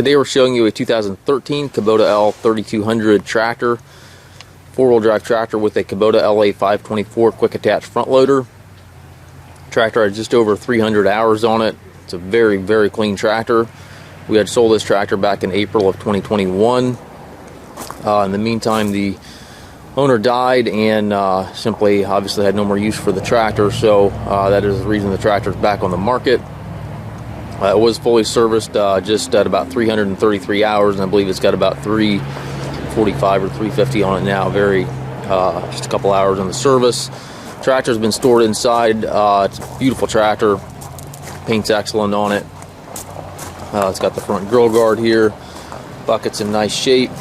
Today we're showing you a 2013 Kubota L3200 tractor, four-wheel drive tractor with a Kubota LA524 quick attach front loader. Tractor has just over 300 hours on it. It's a very, very clean tractor. We had sold this tractor back in April of 2021. In the meantime, the owner died and simply obviously had no more use for the tractor, so that is the reason the tractor is back on the market. It was fully serviced just at about 333 hours, and I believe it's got about 345 or 350 on it now. Just a couple hours on the service. Tractor's been stored inside. It's a beautiful tractor. Paint's excellent on it. It's got the front grill guard here. Bucket's in nice shape.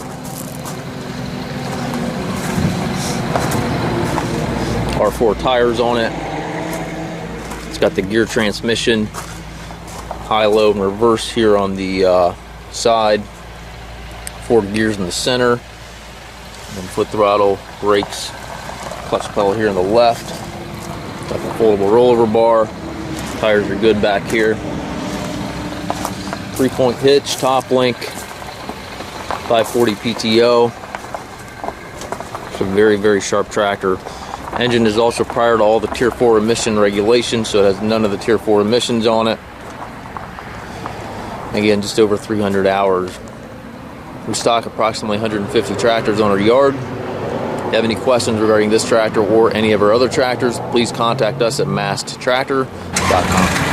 R4 tires on it. It's got the gear transmission, high, low, and reverse here on the side. 4 gears in the center. And foot throttle, brakes, clutch pedal here on the left. Got the foldable rollover bar. Tires are good back here. 3-point hitch, top link, 540 PTO. It's a very, very sharp tractor. Engine is also prior to all the Tier 4 emission regulations, so it has none of the Tier 4 emissions on it. Again, just over 300 hours. We stock approximately 150 tractors on our yard. If you have any questions regarding this tractor or any of our other tractors, please contact us at maskedtractor.com.